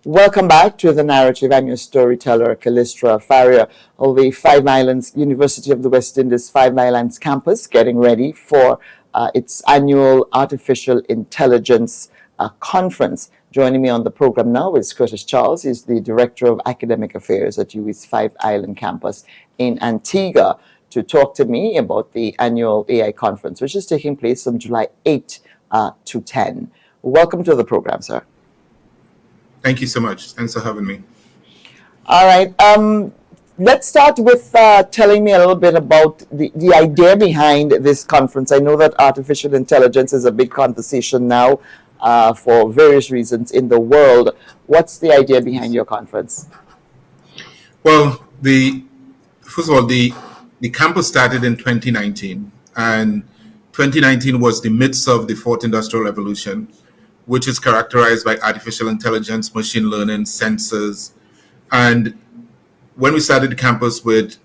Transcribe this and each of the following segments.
Welcome back to The Narrative. I'm your storyteller, Callistra Farrier, of the Five Islands University of the West Indies Five Islands campus, getting ready for its annual Artificial Intelligence Conference. Joining me on the program now is Curtis Charles. He's the Director of Academic Affairs at UWI's Five Island campus in Antigua, to talk to me about the annual AI conference, which is taking place from July 8 to 10. Welcome to the program, sir. Thank you so much. Thanks for having me. All right. Let's start with telling me a little bit about the idea behind this conference. I know that artificial intelligence is a big conversation now for various reasons in the world. What's the idea behind your conference? Well, first of all, the campus started in 2019, and 2019 was the midst of the fourth industrial revolution, which is characterized by artificial intelligence, machine learning, sensors. And when we started the campus with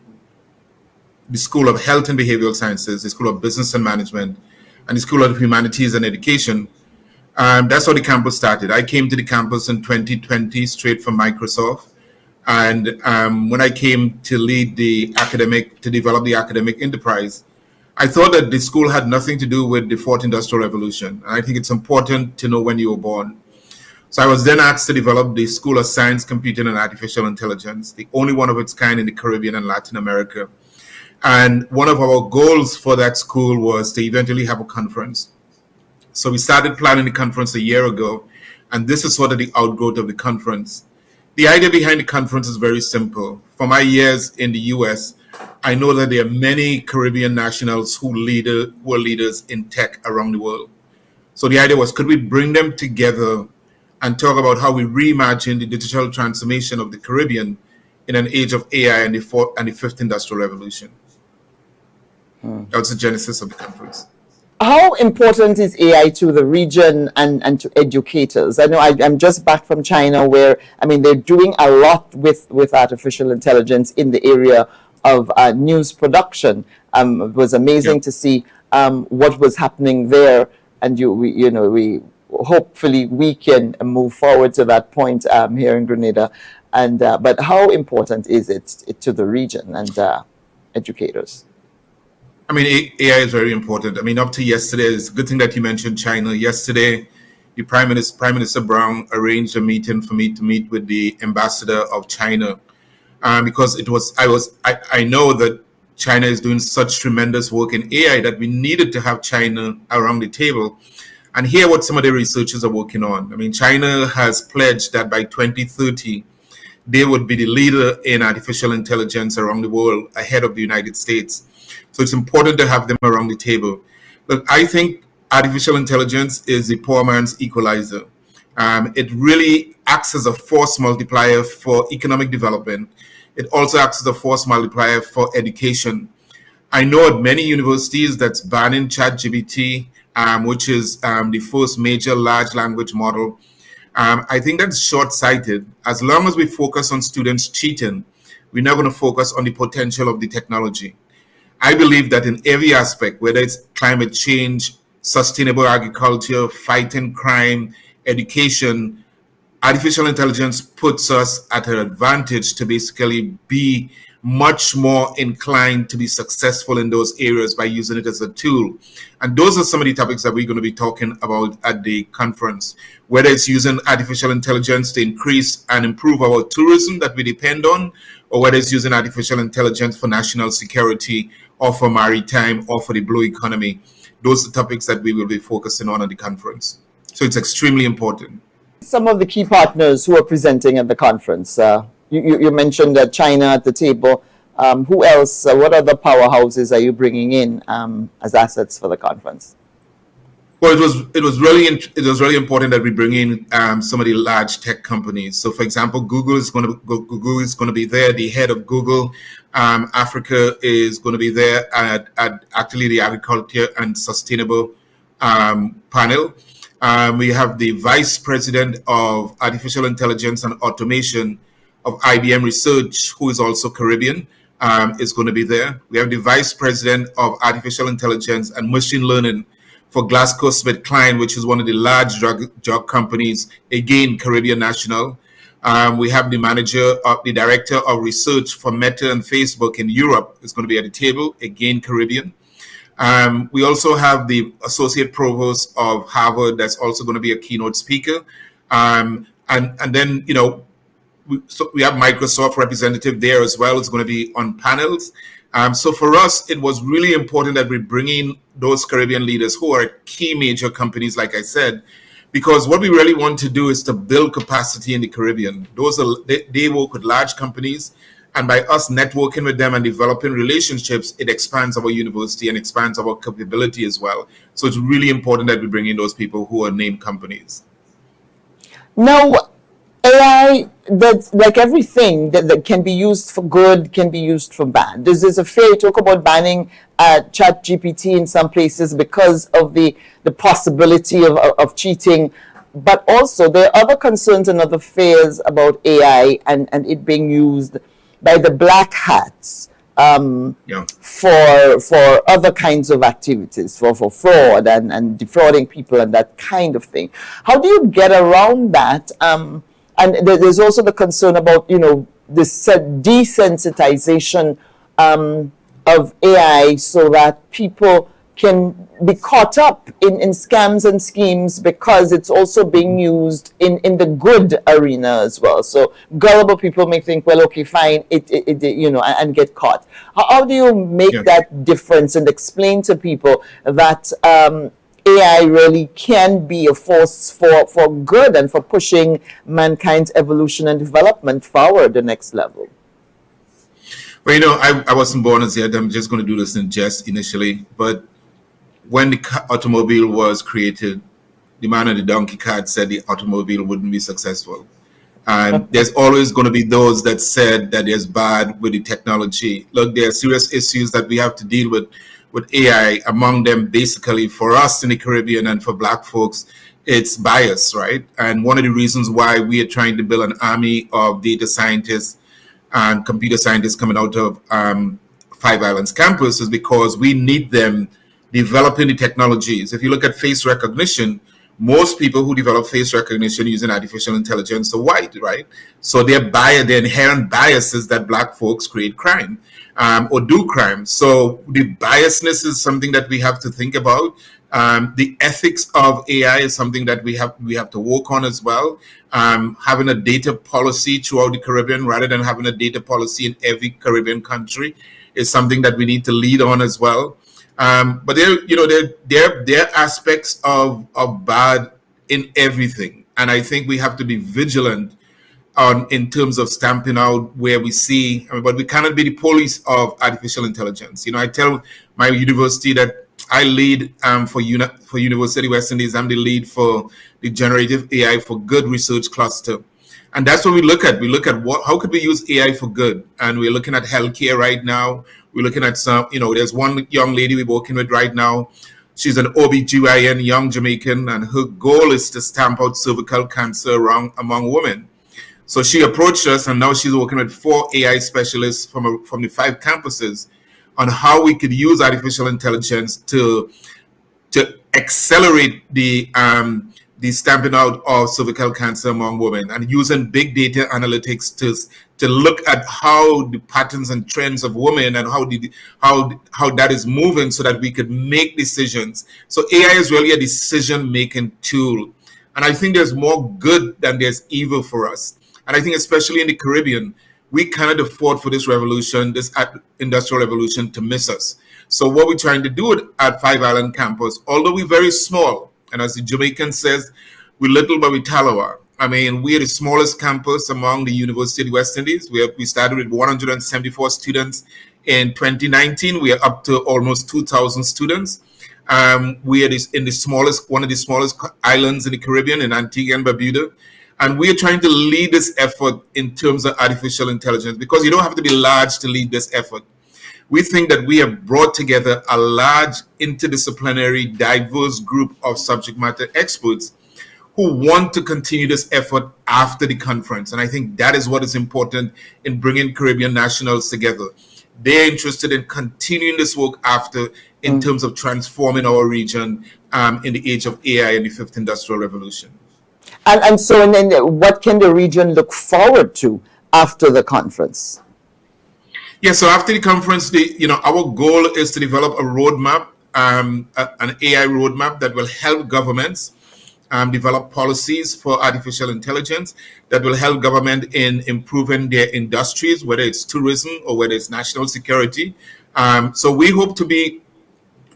the School of Health and Behavioral Sciences, the School of Business and Management, and the School of Humanities and Education, that's how the campus started. I came to the campus in 2020 straight from Microsoft. And when I came to develop the academic enterprise, I thought that the school had nothing to do with the fourth industrial revolution. And I think it's important to know when you were born. So I was then asked to develop the School of Science, Computing, and Artificial Intelligence, the only one of its kind in the Caribbean and Latin America. And one of our goals for that school was to eventually have a conference. So we started planning the conference a year ago, and this is sort of the outgrowth of the conference. The idea behind the conference is very simple. For my years in the US, I know that there are many Caribbean nationals who are leaders in tech around the world. So the idea was, could we bring them together and talk about how we reimagine the digital transformation of the Caribbean in an age of AI and the fifth industrial revolution? That was the genesis of the conference. How important is AI to the region and to educators? I know I'm just back from China, where, I mean, they're doing a lot with artificial intelligence in the area of news production. It was amazing to see what was happening there, and we hopefully we can move forward to that point here in Grenada. And but how important is it to the region and educators? I mean, AI is very important. I mean, up to yesterday, it's a good thing that you mentioned China. Yesterday, the Prime Minister Brown arranged a meeting for me to meet with the ambassador of China, because I know that China is doing such tremendous work in AI that we needed to have China around the table and hear what some of the researchers are working on. I mean, China has pledged that by 2030, they would be the leader in artificial intelligence around the world, ahead of the United States. So it's important to have them around the table. Look, I think artificial intelligence is the poor man's equalizer. It really acts as a force multiplier for economic development. It also acts as a force multiplier for education. I know at many universities that's banning ChatGPT, which is the first major large language model. I think that's short-sighted. As long as we focus on students cheating, we're not going to focus on the potential of the technology. I believe that in every aspect, whether it's climate change, sustainable agriculture, fighting crime, education, artificial intelligence puts us at an advantage to basically be much more inclined to be successful in those areas by using it as a tool. And those are some of the topics that we're going to be talking about at the conference, whether it's using artificial intelligence to increase and improve our tourism that we depend on, or whether it's using artificial intelligence for national security or for maritime or for the blue economy. Those are topics that we will be focusing on at the conference. So it's extremely important. Some of the key partners who are presenting at the conference. You mentioned China at the table. Who else? What other powerhouses are you bringing in as assets for the conference? Well, it was really important that we bring in some of the large tech companies. So, for example, Google is going to be there. The head of Google Africa is going to be there at actually the agriculture and sustainable panel. We have the vice president of artificial intelligence and automation of IBM Research, who is also Caribbean, is going to be there. We have the vice president of artificial intelligence and machine learning for GlaxoSmithKline, which is one of the large drug companies, again, Caribbean national. We have the director of research for Meta and Facebook in Europe is going to be at the table, again, Caribbean. We also have the associate provost of Harvard that's also going to be a keynote speaker. And then, we have Microsoft representative there as well. It's going to be on panels. So for us, it was really important that we bring in those Caribbean leaders who are key major companies, like I said, because what we really want to do is to build capacity in the Caribbean. They work with large companies, and by us networking with them and developing relationships, it expands our university and expands our capability as well. So it's really important that we bring in those people who are named companies. Now, AI, that's like everything that can be used for good, can be used for bad. This is a fair talk about banning chat GPT in some places because of the possibility of cheating. But also there are other concerns and other fears about AI and it being used by the black hats for other kinds of activities, for fraud and defrauding people and that kind of thing. How do you get around that? And there's also the concern about, this desensitization of AI so that people can be caught up in scams and schemes because it's also being used in the good arena as well. So gullible people may think, well, okay, fine, and get caught. How do you make that difference and explain to people that AI really can be a force for good and for pushing mankind's evolution and development forward the next level? Well, I wasn't born as yet. I'm just going to do this in jest initially. But when the automobile was created, the man on the donkey cart said the automobile wouldn't be successful. And there's always going to be those that said that there's bad with the technology. Look, there are serious issues that we have to deal with AI. Among them, basically, for us in the Caribbean and for Black folks, it's bias, right? And one of the reasons why we are trying to build an army of data scientists and computer scientists coming out of Five Islands campus is because we need them developing the technologies. If you look at face recognition, most people who develop face recognition using artificial intelligence are white, right? So their inherent bias is that Black folks create crime or do crime. So the biasness is something that we have to think about. The ethics of AI is something that we have to work on as well. Having a data policy throughout the Caribbean rather than having a data policy in every Caribbean country is something that we need to lead on as well. But there are aspects of bad in everything, and I think we have to be vigilant in terms of stamping out where we see. But we cannot be the police of artificial intelligence. I tell my university that I lead for University of West Indies. I'm the lead for the generative AI for good research cluster. And that's what we look at. We look at how could we use AI for good? And we're looking at healthcare right now. We're looking at some, there's one young lady we're working with right now. She's an OBGYN, young Jamaican, and her goal is to stamp out cervical cancer among women. So she approached us, and now she's working with 4 AI specialists from the 5 campuses on how we could use artificial intelligence to accelerate the stamping out of cervical cancer among women, and using big data analytics to look at how the patterns and trends of women and how that is moving so that we could make decisions. So AI is really a decision-making tool. And I think there's more good than there's evil for us. And I think especially in the Caribbean, we cannot afford for this revolution, this industrial revolution, to miss us. So what we're trying to do at Five Island campus, although we're very small, and as the Jamaican says, we're little but we talawa. I mean, we're the smallest campus among the University of the West Indies. We started with 174 students in 2019. We are up to almost 2,000 students. We are one of the smallest islands in the Caribbean, in Antigua and Barbuda. And we are trying to lead this effort in terms of artificial intelligence, because you don't have to be large to lead this effort. We think that we have brought together a large interdisciplinary, diverse group of subject matter experts who want to continue this effort after the conference. And I think that is what is important in bringing Caribbean nationals together. They're interested in continuing this work after, in terms of transforming our region in the age of AI and the 5th Industrial Revolution. And so, and then what can the region look forward to after the conference? Yeah, so after the conference, our goal is to develop a roadmap, an AI roadmap that will help governments develop policies for artificial intelligence, that will help government in improving their industries, whether it's tourism or whether it's national security. So we hope to be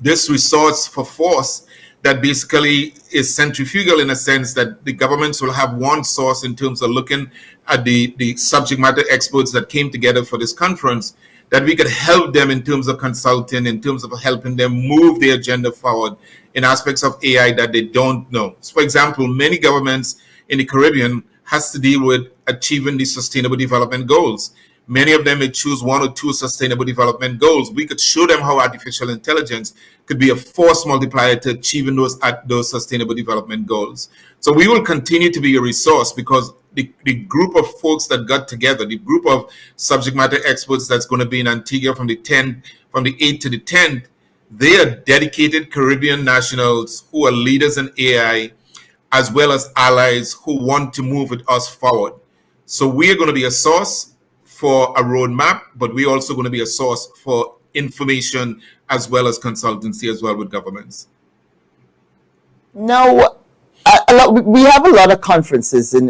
this resource for force that basically is centrifugal, in a sense that the governments will have one source in terms of looking at the subject matter experts that came together for this conference, that we could help them in terms of consulting, in terms of helping them move the agenda forward in aspects of AI that they don't know. So for example, many governments in the Caribbean has to deal with achieving the sustainable development goals. Many of them may choose one or two sustainable development goals. We could show them how artificial intelligence could be a force multiplier to achieving those sustainable development goals. So we will continue to be a resource, because the group of folks that got together, the group of subject matter experts that's going to be in Antigua from the 8th to the 10th, they are dedicated Caribbean nationals who are leaders in AI, as well as allies who want to move with us forward. So we are going to be a source for a roadmap, but we're also going to be a source for information as well as consultancy as well with governments. Now, we have a lot of conferences in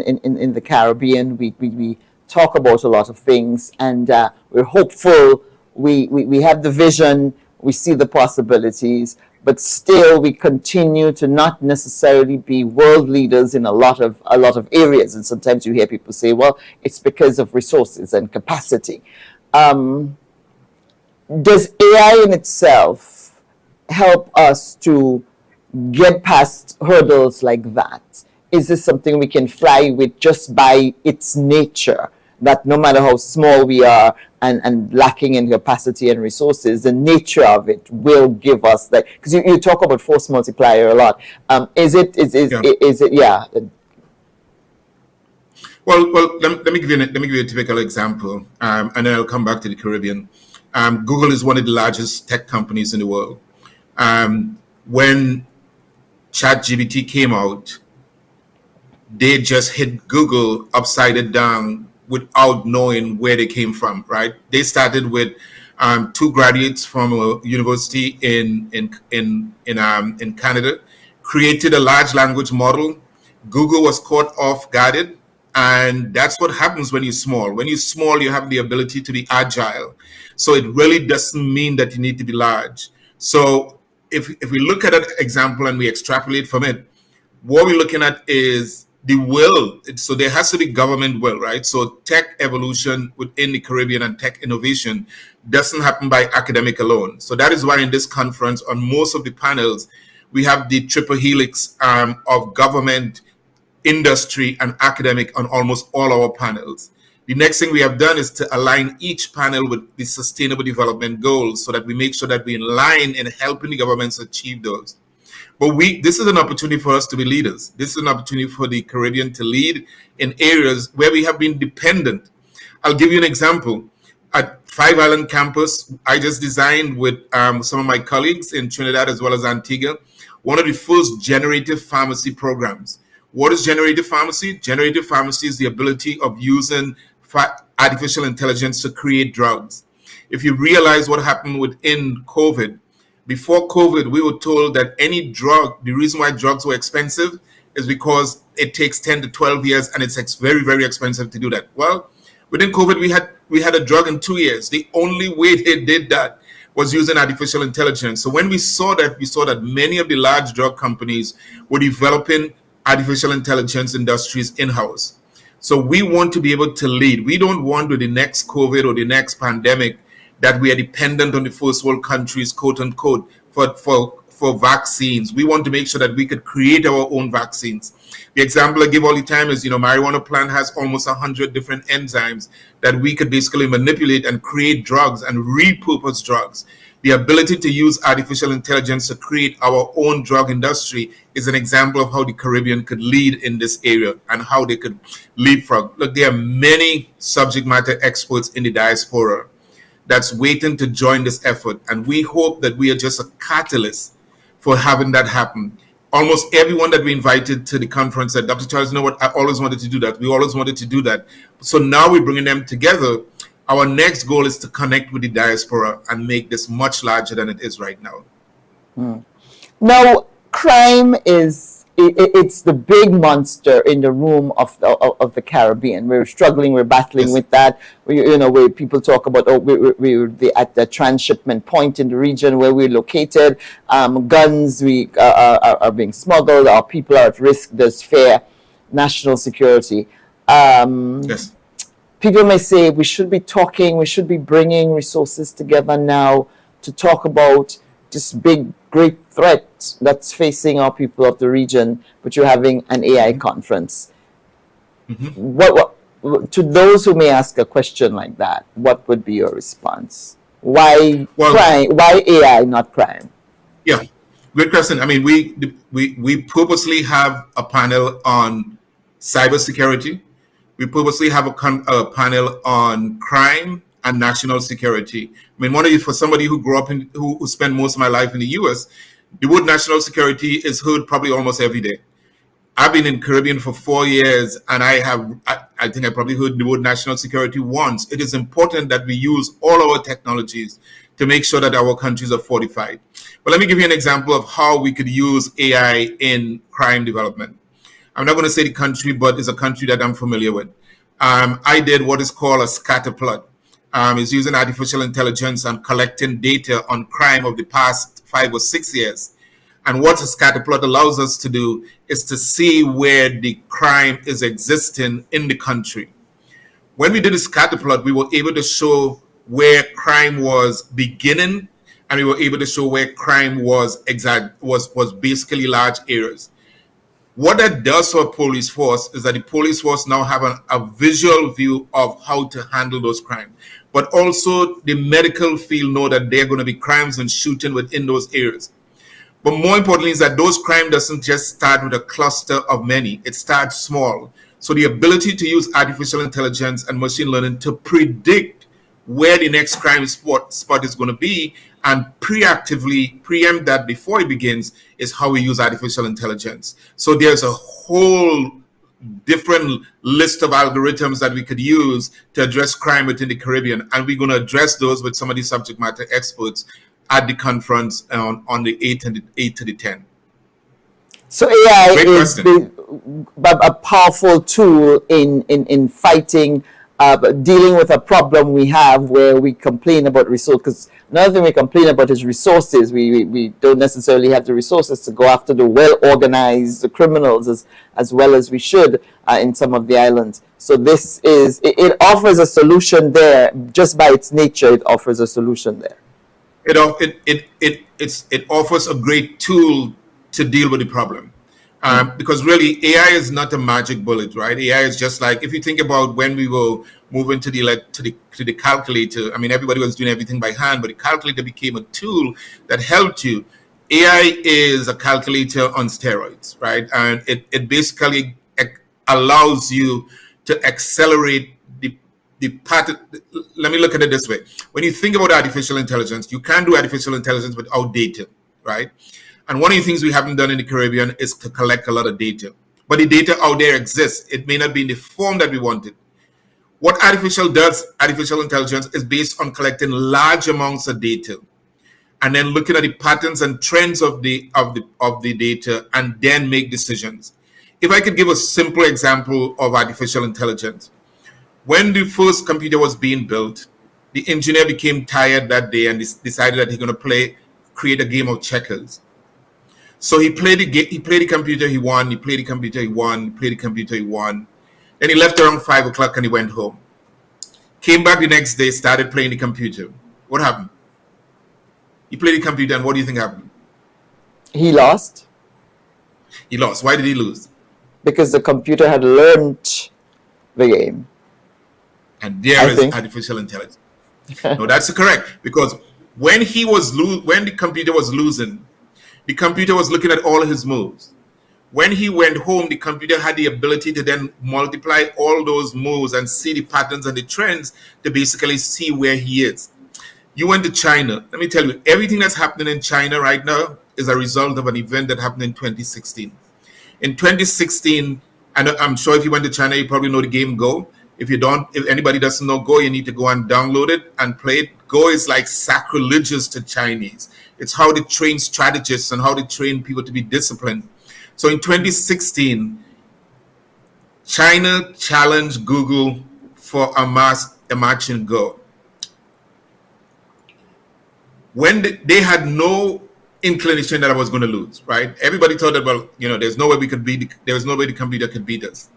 the Caribbean. We talk about a lot of things, and we're hopeful. We have the vision, we see the possibilities, but still we continue to not necessarily be world leaders in a lot of areas. And sometimes you hear people say, well, it's because of resources and capacity. Does AI in itself help us to get past hurdles like that? Is this something we can fly with just by its nature, that no matter how small we are and lacking in capacity and resources, the nature of it will give us that? Because you talk about force multiplier a lot. Is it? Yeah. Well, let me give you a typical example, and then I'll come back to the Caribbean. Google is one of the largest tech companies in the world. When ChatGPT came out, they just hit Google upside down without knowing where they came from, right? They started with two graduates from a university in Canada, created a large language model. Google was caught off guarded, and that's what happens when you're small. When you're small, you have the ability to be agile. So it really doesn't mean that you need to be large. So if we look at an example and we extrapolate from it, what we're looking at is the will. So there has to be government will, right? So tech evolution within the Caribbean and tech innovation doesn't happen by academic alone. So that is why in this conference, on most of the panels, we have the triple helix of government, industry, and academic on almost all our panels. The next thing we have done is to align each panel with the sustainable development goals, so that we make sure that we're in line in helping the governments achieve those. But this is an opportunity for us to be leaders. This is an opportunity for the Caribbean to lead in areas where we have been dependent. I'll give you an example. At Five Island campus, I just designed with some of my colleagues in Trinidad as well as Antigua, one of the first generative pharmacy programs. What is generative pharmacy? Generative pharmacy is the ability of using artificial intelligence to create drugs. If you realize what happened within COVID, before COVID, we were told that any drug, the reason why drugs were expensive is because it takes 10 to 12 years and it's very, very expensive to do that. Well, within COVID, we had a drug in 2 years. The only way they did that was using artificial intelligence. So when we saw that many of the large drug companies were developing artificial intelligence industries in-house. So we want to be able to lead. We don't want with the next COVID or the next pandemic that we are dependent on the first world countries, quote unquote, for vaccines. We want to make sure that we could create our own vaccines. The example I give all the time is, marijuana plant has almost 100 different enzymes that we could basically manipulate and create drugs and repurpose drugs. The ability to use artificial intelligence to create our own drug industry is an example of how the Caribbean could lead in this area and how they could leapfrog. Look, there are many subject matter experts in the diaspora that's waiting to join this effort. And we hope that we are just a catalyst for having that happen. almost everyone that we invited to the conference said, Dr. Charles, you know what? I always wanted to do that. We always wanted to do that. So now we're bringing them together. Our next goal is to connect with the diaspora and make this much larger than it is right now. Now, crime it's the big monster in the room of the Caribbean. We're struggling, we're battling Yes. with that. Where people talk about, we're at the transshipment point in the region where we're located. Guns are being smuggled, our people are at risk, there's fear, national security. Yes. People may say we should be talking, we should be bringing resources together now to talk about this big, great threat that's facing our people of the region, but you're having an AI conference. What to those who may ask a question like that, what would be your response? Why Well, crime? Why AI, not crime? yeah, great question. I mean, we purposely have a panel on cybersecurity. We purposely have a panel on crime and national security. I mean, for somebody who grew up who spent most of my life in the U.S., the word national security is heard probably almost every day. I've been in Caribbean for 4 years, and I think I probably heard the word national security once. It is important that we use all our technologies to make sure that our countries are fortified. But let me give you an example of how we could use AI in crime development. I'm not going to say the country, but it's a country that I'm familiar with. I did what is called a scatter plot. It's using artificial intelligence and collecting data on crime of the past 5 or 6 years. And what a scatter plot allows us to do is to see where the crime is existing in the country. When we did a scatter plot, we were able to show where crime was beginning, and we were able to show where crime was basically large areas. What that does for a police force is that the police force now have a visual view of how to handle those crimes. But also the medical field know that there are going to be crimes and shooting within those areas. But more importantly is that those crime doesn't just start with a cluster of many. It starts small. So the ability to use artificial intelligence and machine learning to predict where the next crime spot is going to be and preemptively preempt that before it begins is how we use artificial intelligence. So there's a whole different list of algorithms that we could use to address crime within the Caribbean, and we're going to address those with some of the subject matter experts at the conference on the 8th and the 8th to the 10th. So AI Great is question. a powerful tool in fighting, dealing with a problem we have where we complain about resources. Because another thing we complain about is resources. We don't necessarily have the resources to go after the well-organized criminals as well as we should in some of the islands. So it offers a solution there. Just by its nature, it offers a solution there. It offers a great tool to deal with the problem. Because really AI is not a magic bullet, right? AI is just like, if you think about when we were moving to the calculator, I mean, everybody was doing everything by hand, but the calculator became a tool that helped you. AI is a calculator on steroids, right? And it basically allows you to accelerate the pattern. Let me look at it this way. When you think about artificial intelligence, you can't do artificial intelligence without data, right? And one of the things we haven't done in the Caribbean is to collect a lot of data. But the data out there exists. It may not be in the form that we wanted. What artificial intelligence is based on collecting large amounts of data and then looking at the patterns and trends of the data and then make decisions. If I could give a simple example of artificial intelligence. When the first computer was being built, the engineer became tired that day and decided that he's going to create a game of checkers. So he played the computer, he won, he played the computer, he won, he played the computer, he won. Then he left around 5 o'clock and he went home. Came back the next day, started playing the computer. What happened? He played the computer, and what do you think happened? He lost. He lost. Why did he lose? Because the computer had learned the game. And there is artificial intelligence. No, that's correct. Because when the computer was losing, the computer was looking at all his moves. When he went home, the computer had the ability to then multiply all those moves and see the patterns and the trends to basically see where he is. You went to China. Let me tell you, everything that's happening in China right now is a result of an event that happened in 2016. In 2016, and I'm sure if you went to China, you probably know the game Go. If you don't, if anybody doesn't know Go, you need to go and download it and play it. Go is like sacrilegious to Chinese. It's how they train strategists and how they train people to be disciplined. So in 2016, China challenged Google for a match in Go. When they had no inclination that I was going to lose, right? Everybody thought that, well, there's no way we could beat, there was no way the company that could beat us.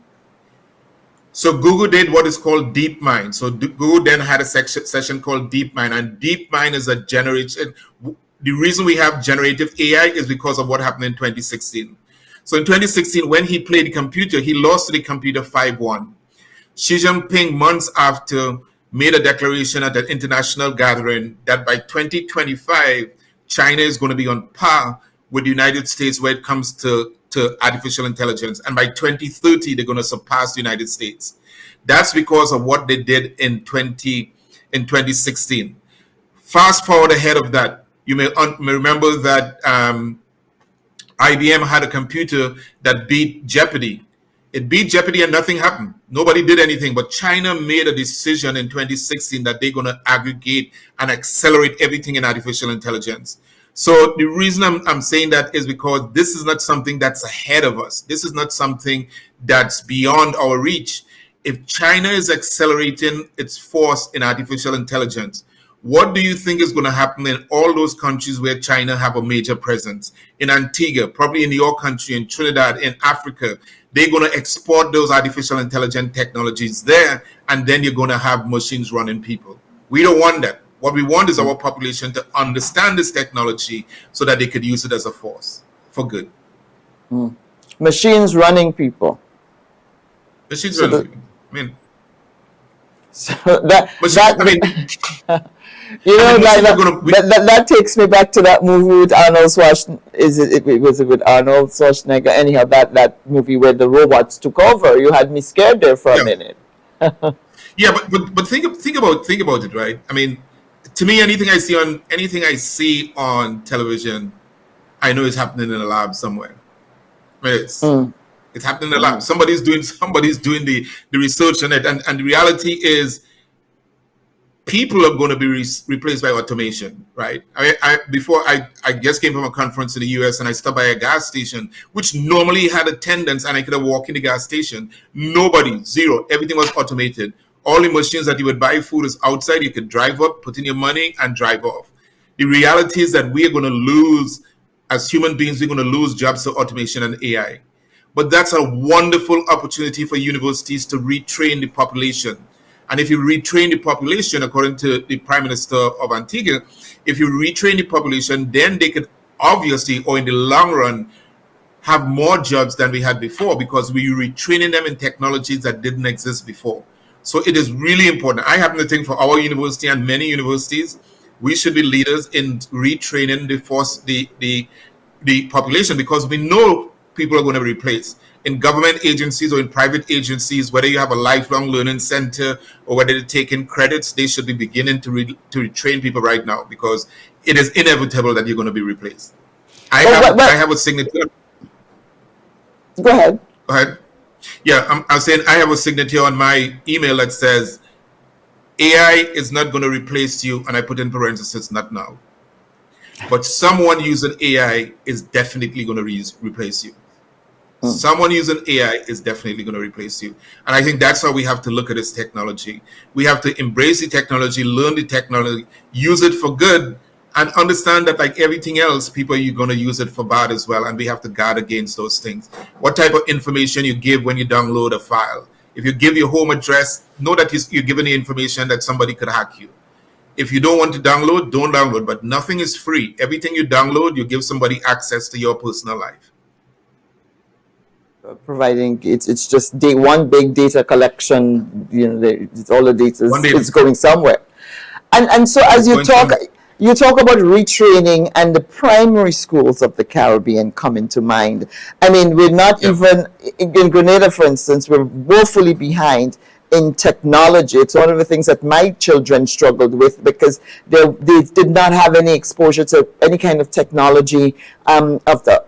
So Google did what is called DeepMind. So Google then had a session called DeepMind, and DeepMind is a generation. The reason we have generative AI is because of what happened in 2016. So in 2016, when he played the computer, he lost to the computer 5-1. Xi Jinping, months after, made a declaration at an international gathering that by 2025, China is going to be on par with the United States when it comes to artificial intelligence. And by 2030, they're going to surpass the United States. That's because of what they did in 2016. Fast forward ahead of that, you may remember that IBM had a computer that beat Jeopardy. It beat Jeopardy and nothing happened. Nobody did anything. But China made a decision in 2016 that they're going to aggregate and accelerate everything in artificial intelligence. So the reason I'm saying that is because this is not something that's ahead of us. This is not something that's beyond our reach. If China is accelerating its force in artificial intelligence, what do you think is going to happen in all those countries where China have a major presence? In Antigua, probably in your country, in Trinidad, in Africa, they're going to export those artificial intelligence technologies there, and then you're going to have machines running people. We don't want that. What we want is our population to understand this technology so that they could use it as a force for good. Machines running people. Machines running people. I mean, so that that takes me back to that movie with Arnold Schwarzenegger. Was it with Arnold Schwarzenegger? Anyhow, that movie where the robots took over. You had me scared there for a minute. Yeah, but think about it, right? I mean, to me, anything I see on television, I know it's happening in a lab somewhere. I mean, it's happening in a lab. Somebody's doing the research on it, and the reality is, people are going to be replaced by automation, right? I just came from a conference in the US, and I stopped by a gas station, which normally had attendants, and I could have walked in the gas station. Nobody, zero. Everything was automated. All the machines that you would buy food is outside. You could drive up, put in your money, and drive off. The reality is that we are going to lose, as human beings, we're going to lose jobs to automation and AI. But that's a wonderful opportunity for universities to retrain the population. And if you retrain the population, according to the Prime Minister of Antigua, if you retrain the population, then they could obviously, or in the long run, have more jobs than we had before, because we're retraining them in technologies that didn't exist before. So it is really important. I happen to think for our university and many universities, we should be leaders in retraining the population, because we know people are going to be replaced. In government agencies or in private agencies, whether you have a lifelong learning center or whether they're taking credits, they should be beginning to retrain people right now, because it is inevitable that you're going to be replaced. I have a signature. Go ahead. Go ahead. Yeah, I'm saying I have a signature on my email that says, AI is not going to replace you, and I put in parentheses, not now. But someone using AI is definitely going to replace you. Someone using AI is definitely going to replace you. And I think that's how we have to look at this technology. We have to embrace the technology, learn the technology, use it for good, and understand that, like everything else, people are going to use it for bad as well. And we have to guard against those things. What type of information you give when you download a file? If you give your home address, know that you're giving the information that somebody could hack you. If you don't want to download, don't download. But nothing is free. Everything you download, you give somebody access to your personal life. Providing it's just one big data collection. It's all the data is going somewhere. And so as you talk about retraining, and the primary schools of the Caribbean come into mind. I mean, we're not even in Grenada, for instance, we're woefully behind in technology. It's one of the things that my children struggled with because they did not have any exposure to any kind of technology of the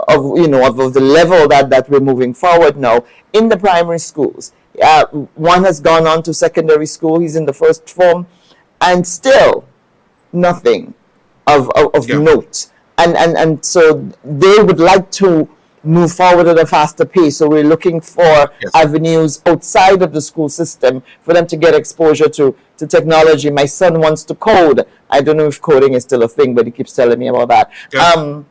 of the level that we're moving forward now in the primary schools. One has gone on to secondary school. He's in the first form, and still nothing of Yeah. note. And so they would like to move forward at a faster pace. So we're looking for Yes. avenues outside of the school system for them to get exposure to technology. My son wants to code. I don't know if coding is still a thing, but he keeps telling me about that. Yeah.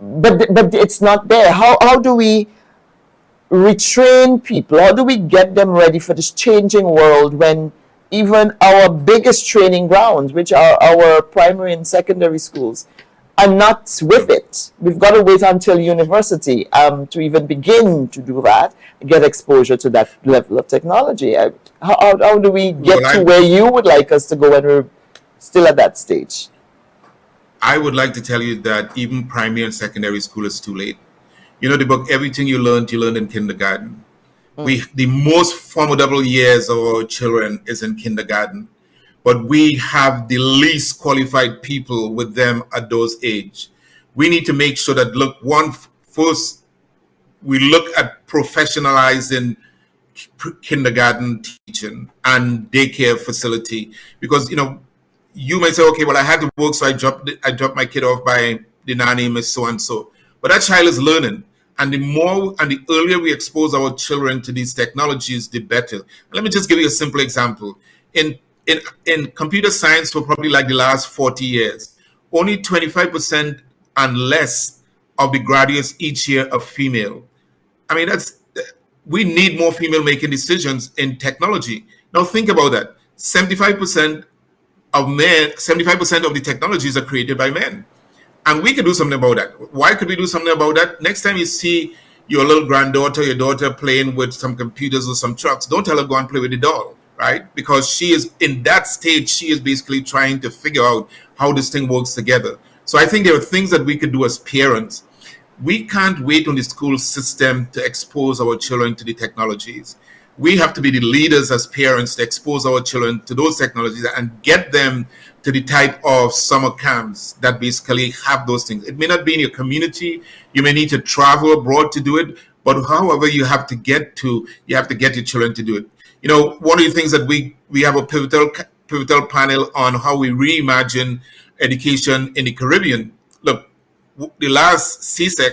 But it's not there. How do we retrain people? How do we get them ready for this changing world when even our biggest training grounds, which are our primary and secondary schools, are not with it? We've got to wait until university to even begin to do that, get exposure to that level of technology. How do we get Well, to where you would like us to go when we're still at that stage? I would like to tell you that even primary and secondary school is too late. You know the book, Everything You Learned in Kindergarten. The most formidable years of our children is in kindergarten, but we have the least qualified people with them at those age. We need to make sure that first we look at professionalizing kindergarten teaching and daycare facility, because you might say, okay, well, I had to work, so I dropped my kid off by the nanny, miss so and so, but that child is learning. And the more and the earlier we expose our children to these technologies, the better. Let me just give you a simple example. In computer science, for probably like the last 40 years, only 25% and less of the graduates each year are female. I mean, we need more female making decisions in technology. Now think about that. 75% of men, 75% of the technologies are created by men. And we can do something about that. Why could we do something about that? Next time you see your little granddaughter, your daughter playing with some computers or some trucks, don't tell her go and play with the doll, right? Because she is in that stage, she is basically trying to figure out how this thing works together. So I think there are things that we could do as parents. We can't wait on the school system to expose our children to the technologies. We have to be the leaders as parents to expose our children to those technologies and get them to the type of summer camps that basically have those things. It may not be in your community. You may need to travel abroad to do it, but however you have to get your children to do it. One of the things that we have a pivotal panel on how we reimagine education in the Caribbean. Look, the last CSEC,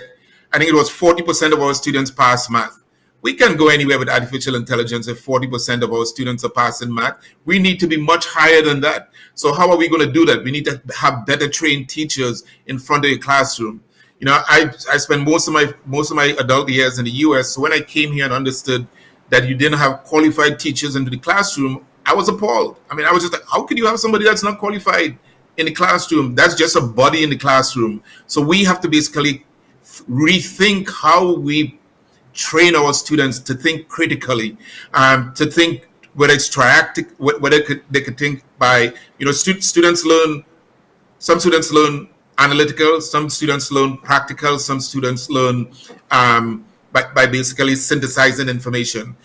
I think it was 40% of our students passed math. We can go anywhere with artificial intelligence if 40% of our students are passing math. We need to be much higher than that. So how are we going to do that? We need to have better trained teachers in front of the classroom. I spent most of my adult years in the US. So when I came here and understood that you didn't have qualified teachers into the classroom, I was appalled. I mean, I was just like, how could you have somebody that's not qualified in the classroom? That's just a body in the classroom. So we have to basically rethink how we train our students to think critically, to think whether it's triactic, whether they could think by, students learn, some students learn analytical, some students learn practical, some students learn by basically synthesizing information.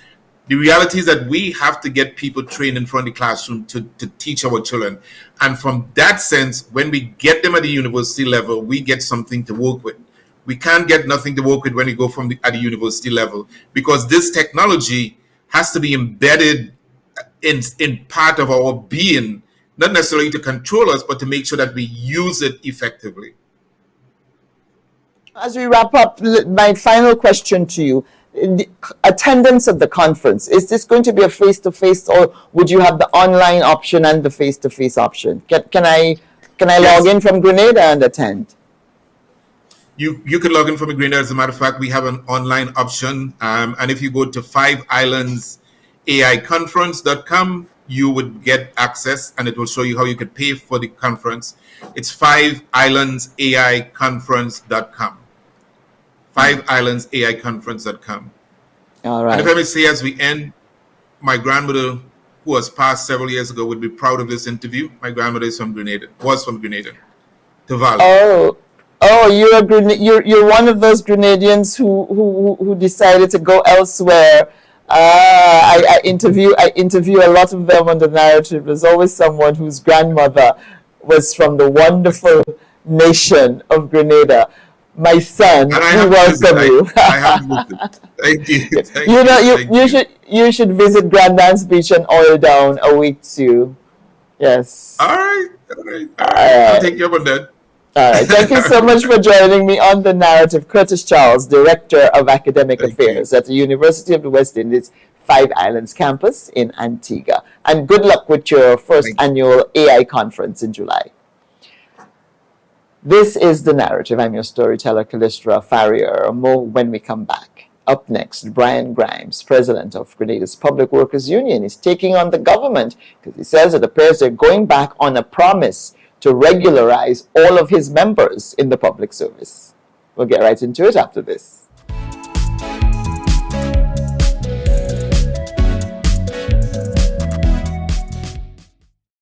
The reality is that we have to get people trained in front of the classroom to teach our children. And from that sense, when we get them at the university level, we get something to work with. We can't get nothing to work with when we go at the university level, because this technology has to be embedded in part of our being, not necessarily to control us, but to make sure that we use it effectively. As we wrap up, my final question to you: the attendance at the conference, is this going to be a face-to-face, or would you have the online option and the face-to-face option? Can I log in from Grenada and attend? You can log in from Grenada. As a matter of fact, we have an online option. And if you go to 5islandsaiconference.com, you would get access, and it will show you how you could pay for the conference. It's 5islandsaiconference.com. 5islandsaiconference.com. All right. And if I may say, as we end, my grandmother, who has passed several years ago, would be proud of this interview. My grandmother was from Grenada, Tuvalu. Oh, you're one of those Grenadians who decided to go elsewhere I interview a lot of them on the narrative. There's always someone whose grandmother was from the wonderful nation of Grenada. My son, And I we have to visit. welcome you. I have to visit. Thank you. You Thank know, you. you Thank you you. should you should visit Grandlands Beach and Oil Down a week too. All Yes. right. All right. All All right. I'll right. take you up on that. All right. Thank you All so much right. for joining me on the narrative. Curtis Charles, Director of Academic Thank you. Affairs at the University of the West Indies Five Islands campus in Antigua. And good luck with your first Thank you. annual AI conference in July. This is The Narrative. I'm your storyteller, Callistra Farrier. More when we come back. Up next, Brian Grimes, president of Grenada's Public Workers Union, is taking on the government because he says it appears they're going back on a promise to regularize all of his members in the public service. We'll get right into it after this.